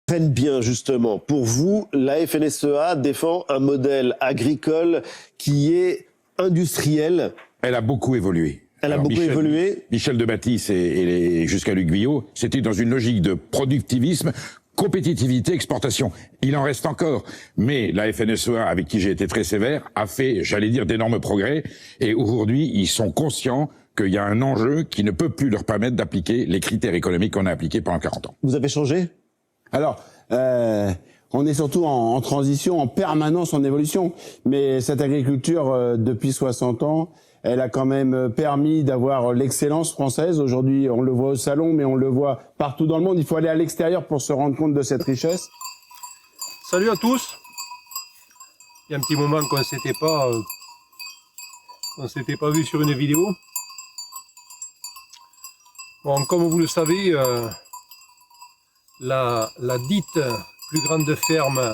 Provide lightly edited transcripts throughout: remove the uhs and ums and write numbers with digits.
Prennent bien justement. Pour vous, la FNSEA défend un modèle agricole qui est industriel. Elle a beaucoup évolué. Elle a beaucoup évolué. Michel de Baptiste et jusqu'à Luc Guillot, c'était dans une logique de productivisme, compétitivité, exportation. Il en reste encore. Mais la FNSEA, avec qui j'ai été très sévère, a fait, j'allais dire, d'énormes progrès. Et aujourd'hui, ils sont conscients qu'il y a un enjeu qui ne peut plus leur permettre d'appliquer les critères économiques qu'on a appliqués pendant 40 ans. Vous avez changé ? Alors, on est surtout en transition, en permanence, en évolution. Mais cette agriculture, depuis 60 ans, elle a quand même permis d'avoir l'excellence française. Aujourd'hui, on le voit au salon, mais on le voit partout dans le monde. Il faut aller à l'extérieur pour se rendre compte de cette richesse. Salut à tous. Il y a un petit moment qu'on s'était pas vu sur une vidéo. Bon, comme vous le savez, la dite plus grande ferme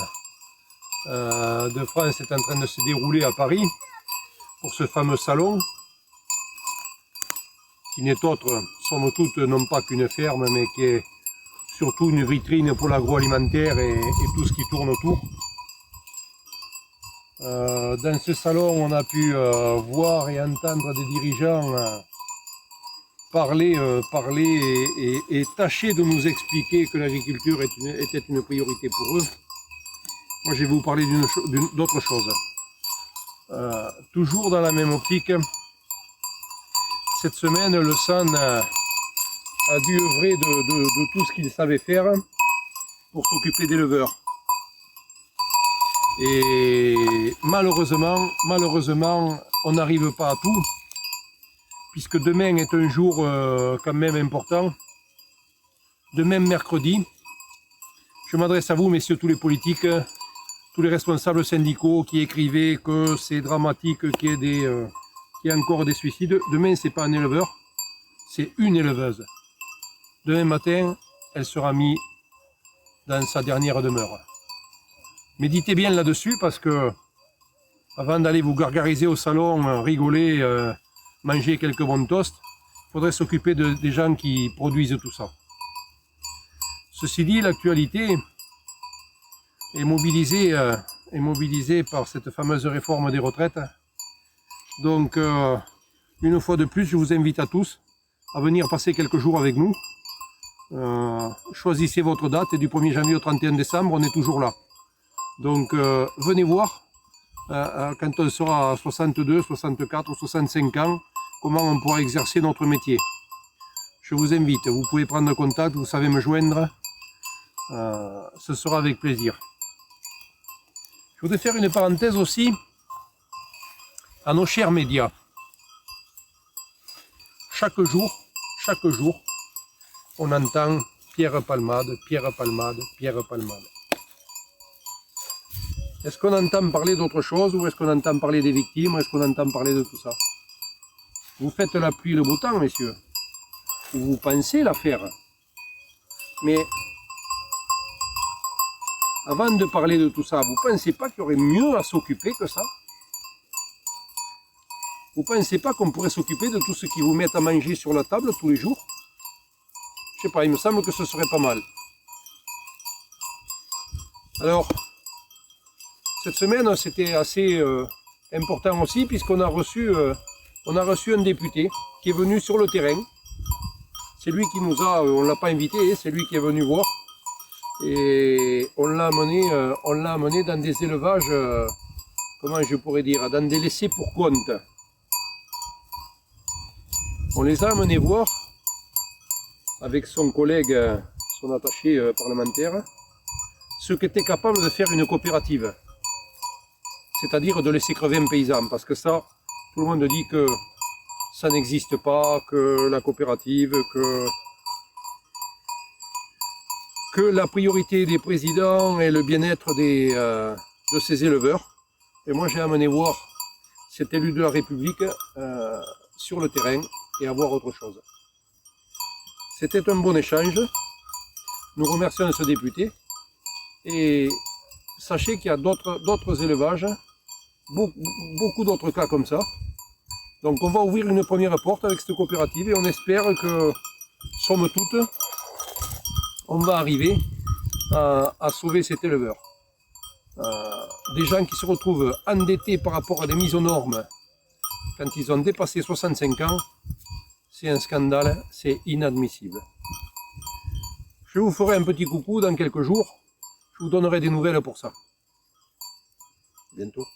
de France est en train de se dérouler à Paris pour ce fameux salon qui n'est autre, somme toute, non pas qu'une ferme, mais qui est surtout une vitrine pour l'agroalimentaire et tout ce qui tourne autour. Dans ce salon, on a pu voir et entendre des dirigeants parler et tâcher de nous expliquer que l'agriculture était une priorité pour eux. Moi, je vais vous parler d'autre chose. Toujours dans la même optique, cette semaine, le SAN a dû œuvrer de tout ce qu'il savait faire pour s'occuper des éleveurs. Et malheureusement, on n'arrive pas à tout, puisque demain est un jour quand même important. Demain, mercredi, je m'adresse à vous, messieurs tous les politiques, tous les responsables syndicaux qui écrivaient que c'est dramatique qu'il y ait encore des suicides. Demain, c'est pas un éleveur, c'est une éleveuse. Demain matin, elle sera mise dans sa dernière demeure. Méditez bien là-dessus, parce que avant d'aller vous gargariser au salon, rigoler, manger quelques bons toasts, il faudrait s'occuper des gens qui produisent tout ça. Ceci dit, l'actualité est mobilisée par cette fameuse réforme des retraites. Donc, une fois de plus, je vous invite à tous à venir passer quelques jours avec nous. Choisissez votre date et du 1er janvier au 31 décembre, on est toujours là. Donc, venez voir quand on sera à 62, 64 ou 65 ans, comment on pourra exercer notre métier. Je vous invite, vous pouvez prendre contact, vous savez me joindre, ce sera avec plaisir. Je voudrais faire une parenthèse aussi à nos chers médias. Chaque jour, on entend Pierre Palmade, Pierre Palmade, Pierre Palmade. Est-ce qu'on entend parler d'autre chose ou est-ce qu'on entend parler des victimes? Est-ce qu'on entend parler de tout ça? Vous faites la pluie et le beau temps, messieurs. Vous pensez la faire. Mais avant de parler de tout ça, vous ne pensez pas qu'il y aurait mieux à s'occuper que ça? Vous ne pensez pas qu'on pourrait s'occuper de tout ce qui vous met à manger sur la table tous les jours? Je sais pas, il me semble que ce serait pas mal. Alors, cette semaine, c'était assez important aussi, puisqu'on a reçu un député qui est venu sur le terrain. C'est lui qui nous a, on ne l'a pas invité, c'est lui qui est venu voir. Et on l'a amené dans des élevages, comment je pourrais dire, dans des laissés pour compte. On les a amenés voir avec son collègue, son attaché parlementaire, ce qu'était capable de faire une coopérative. C'est-à-dire de laisser crever un paysan, parce que ça, tout le monde dit que ça n'existe pas, que la coopérative, que la priorité des présidents est le bien-être de ces éleveurs. Et moi, j'ai amené voir cet élu de la République sur le terrain et à voir autre chose. C'était un bon échange. Nous remercions ce député. Et sachez qu'il y a d'autres élevages, beaucoup d'autres cas comme ça. Donc on va ouvrir une première porte avec cette coopérative et on espère que, somme toute, on va arriver à sauver cet éleveur. Des gens qui se retrouvent endettés par rapport à des mises aux normes quand ils ont dépassé 65 ans, c'est un scandale, c'est inadmissible. Je vous ferai un petit coucou dans quelques jours, je vous donnerai des nouvelles pour ça. À bientôt.